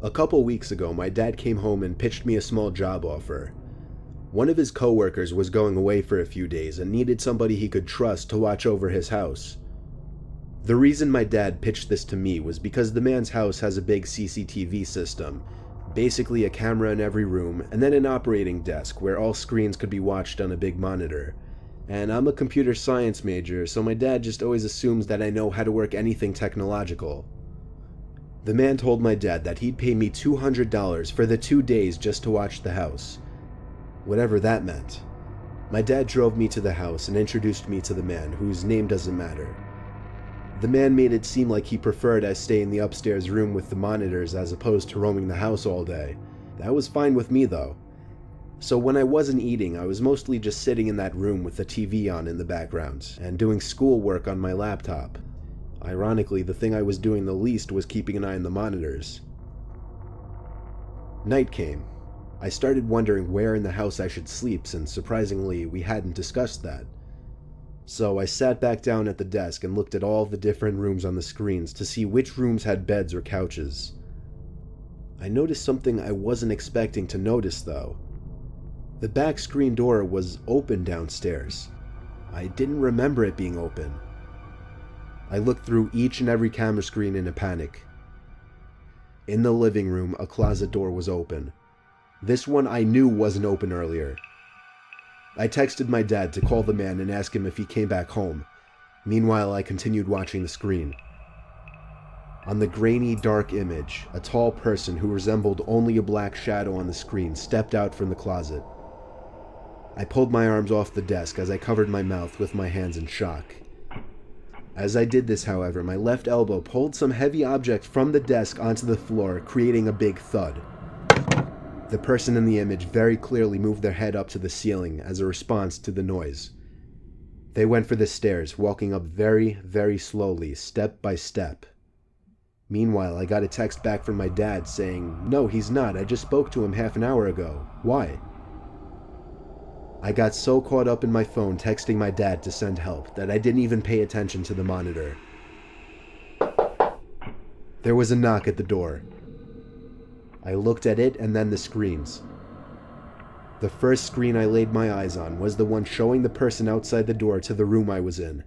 A couple weeks ago, my dad came home and pitched me a small job offer. One of his coworkers was going away for a few days and needed somebody he could trust to watch over his house. The reason my dad pitched this to me was because the man's house has a big CCTV system, basically a camera in every room, and then an operating desk where all screens could be watched on a big monitor. And I'm a computer science major, so my dad just always assumes that I know how to work anything technological. The man told my dad that he'd pay me $200 for the 2 days just to watch the house. Whatever that meant. My dad drove me to the house and introduced me to the man, whose name doesn't matter. The man made it seem like he preferred I stay in the upstairs room with the monitors as opposed to roaming the house all day. That was fine with me though. So when I wasn't eating, I was mostly just sitting in that room with the TV on in the background, and doing schoolwork on my laptop. Ironically, the thing I was doing the least was keeping an eye on the monitors. Night came. I started wondering where in the house I should sleep, since surprisingly, we hadn't discussed that. So I sat back down at the desk and looked at all the different rooms on the screens to see which rooms had beds or couches. I noticed something I wasn't expecting to notice though. The back screen door was open downstairs. I didn't remember it being open. I looked through each and every camera screen in a panic. In the living room, a closet door was open. This one I knew wasn't open earlier. I texted my dad to call the man and ask him if he came back home. Meanwhile, I continued watching the screen. On the grainy, dark image, a tall person who resembled only a black shadow on the screen stepped out from the closet. I pulled my arms off the desk as I covered my mouth with my hands in shock. As I did this, however, my left elbow pulled some heavy object from the desk onto the floor, creating a big thud. The person in the image very clearly moved their head up to the ceiling as a response to the noise. They went for the stairs, walking up very, very slowly, step by step. Meanwhile, I got a text back from my dad saying, "No, he's not. I just spoke to him half an hour ago. Why?" I got so caught up in my phone texting my dad to send help that I didn't even pay attention to the monitor. There was a knock at the door. I looked at it and then the screens. The first screen I laid my eyes on was the one showing the person outside the door to the room I was in.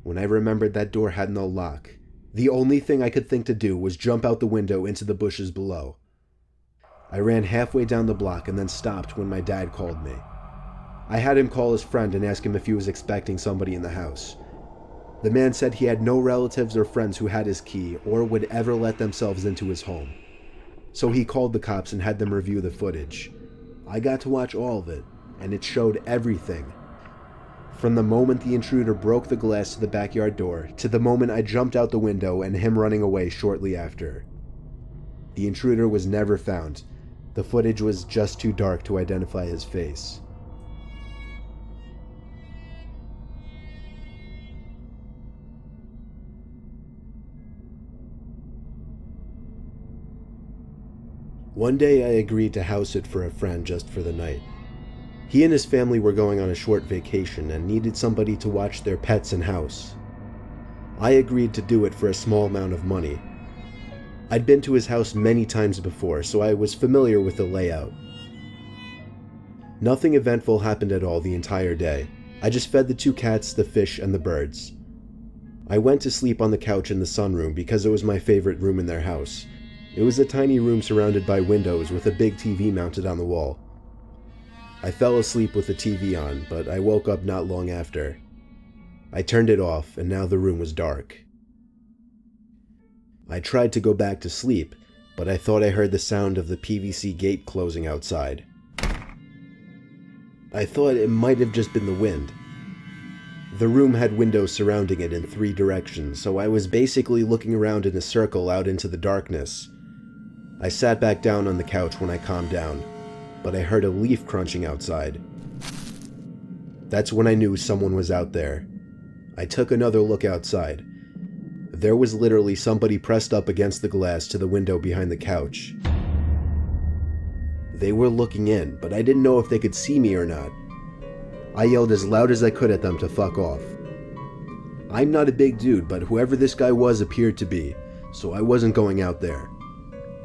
When I remembered that door had no lock, the only thing I could think to do was jump out the window into the bushes below. I ran halfway down the block and then stopped when my dad called me. I had him call his friend and ask him if he was expecting somebody in the house. The man said he had no relatives or friends who had his key or would ever let themselves into his home. So he called the cops and had them review the footage. I got to watch all of it, and it showed everything. From the moment the intruder broke the glass to the backyard door, to the moment I jumped out the window and him running away shortly after. The intruder was never found. The footage was just too dark to identify his face. One day I agreed to house sit for a friend just for the night. He and his family were going on a short vacation and needed somebody to watch their pets and house. I agreed to do it for a small amount of money. I'd been to his house many times before, so I was familiar with the layout. Nothing eventful happened at all the entire day. I just fed the 2 cats, the fish, and the birds. I went to sleep on the couch in the sunroom because it was my favorite room in their house. It was a tiny room surrounded by windows with a big TV mounted on the wall. I fell asleep with the TV on, but I woke up not long after. I turned it off, and now the room was dark. I tried to go back to sleep, but I thought I heard the sound of the PVC gate closing outside. I thought it might have just been the wind. The room had windows surrounding it in 3 directions, so I was basically looking around in a circle out into the darkness. I sat back down on the couch when I calmed down, but I heard a leaf crunching outside. That's when I knew someone was out there. I took another look outside. There was literally somebody pressed up against the glass to the window behind the couch. They were looking in, but I didn't know if they could see me or not. I yelled as loud as I could at them to fuck off. I'm not a big dude, but whoever this guy was appeared to be, so I wasn't going out there.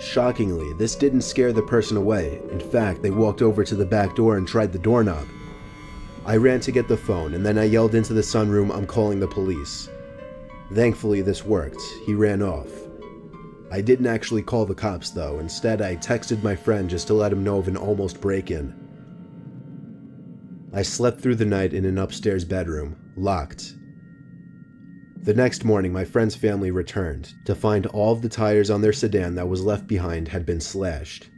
Shockingly, this didn't scare the person away. In fact, they walked over to the back door and tried the doorknob. I ran to get the phone, and then I yelled into the sunroom, "I'm calling the police." Thankfully, this worked. He ran off. I didn't actually call the cops, though. Instead, I texted my friend just to let him know of an almost break-in. I slept through the night in an upstairs bedroom, locked. The next morning, my friend's family returned to find all of the tires on their sedan that was left behind had been slashed.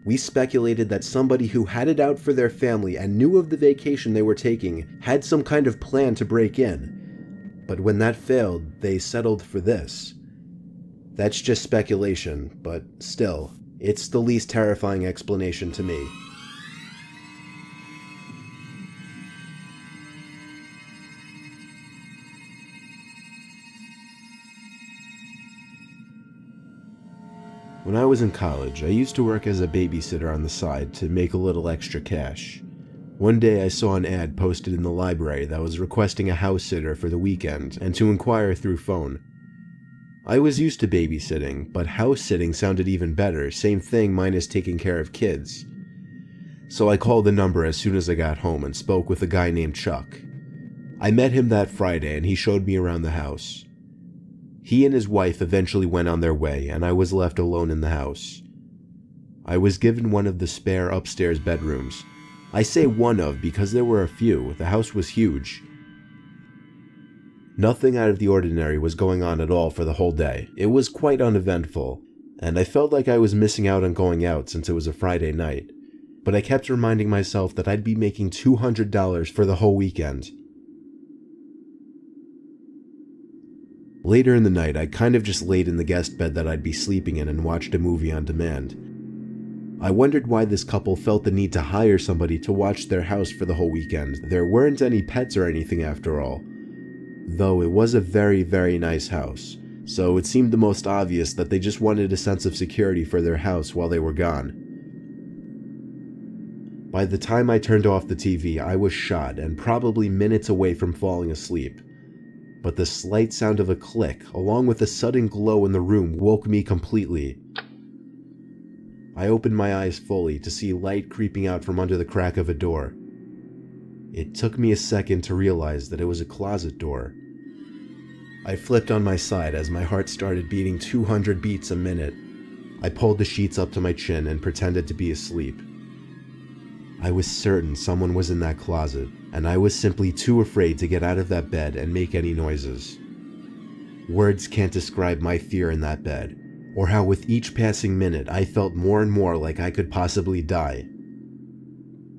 We speculated that somebody who had it out for their family and knew of the vacation they were taking had some kind of plan to break in. But when that failed, they settled for this. That's just speculation, but still, it's the least terrifying explanation to me. When I was in college, I used to work as a babysitter on the side to make a little extra cash. One day I saw an ad posted in the library that was requesting a house sitter for the weekend and to inquire through phone. I was used to babysitting, but house sitting sounded even better, same thing minus taking care of kids. So I called the number as soon as I got home and spoke with a guy named Chuck. I met him that Friday and he showed me around the house. He and his wife eventually went on their way and I was left alone in the house. I was given one of the spare upstairs bedrooms. I say one of because there were a few. The house was huge. Nothing out of the ordinary was going on at all for the whole day. It was quite uneventful, and I felt like I was missing out on going out since it was a Friday night. But I kept reminding myself that I'd be making $200 for the whole weekend. Later in the night, I kind of just laid in the guest bed that I'd be sleeping in and watched a movie on demand. I wondered why this couple felt the need to hire somebody to watch their house for the whole weekend. There weren't any pets or anything after all. Though it was a very, very nice house, so it seemed the most obvious that they just wanted a sense of security for their house while they were gone. By the time I turned off the TV, I was shot and probably minutes away from falling asleep. But the slight sound of a click, along with a sudden glow in the room, woke me completely. I opened my eyes fully to see light creeping out from under the crack of a door. It took me a second to realize that it was a closet door. I flipped on my side as my heart started beating 200 beats a minute. I pulled the sheets up to my chin and pretended to be asleep. I was certain someone was in that closet, and I was simply too afraid to get out of that bed and make any noises. Words can't describe my fear in that bed, or how with each passing minute I felt more and more like I could possibly die.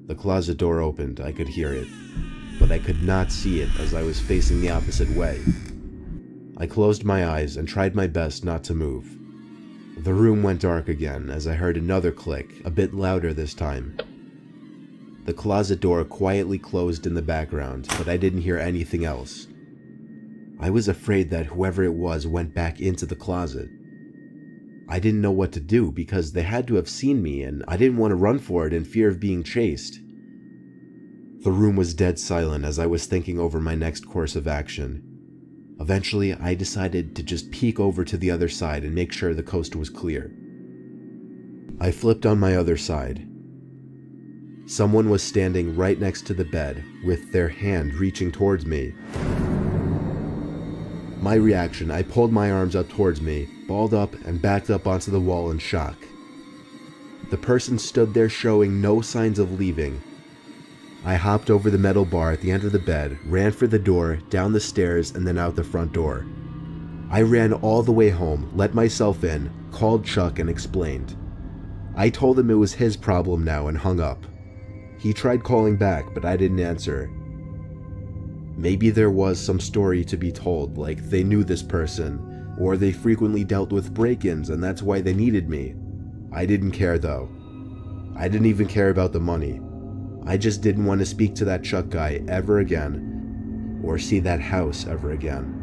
The closet door opened, I could hear it, but I could not see it as I was facing the opposite way. I closed my eyes and tried my best not to move. The room went dark again as I heard another click, a bit louder this time. The closet door quietly closed in the background, but I didn't hear anything else. I was afraid that whoever it was went back into the closet. I didn't know what to do because they had to have seen me and I didn't want to run for it in fear of being chased. The room was dead silent as I was thinking over my next course of action. Eventually, I decided to just peek over to the other side and make sure the coast was clear. I flipped on my other side. Someone was standing right next to the bed with their hand reaching towards me. My reaction, I pulled my arms up towards me, balled up and backed up onto the wall in shock. The person stood there showing no signs of leaving. I hopped over the metal bar at the end of the bed, ran for the door, down the stairs, and then out the front door. I ran all the way home, let myself in, called Chuck and explained. I told him it was his problem now and hung up. He tried calling back, but I didn't answer. Maybe there was some story to be told, like they knew this person, or they frequently dealt with break-ins and that's why they needed me. I didn't care though. I didn't even care about the money. I just didn't want to speak to that Chuck guy ever again, or see that house ever again.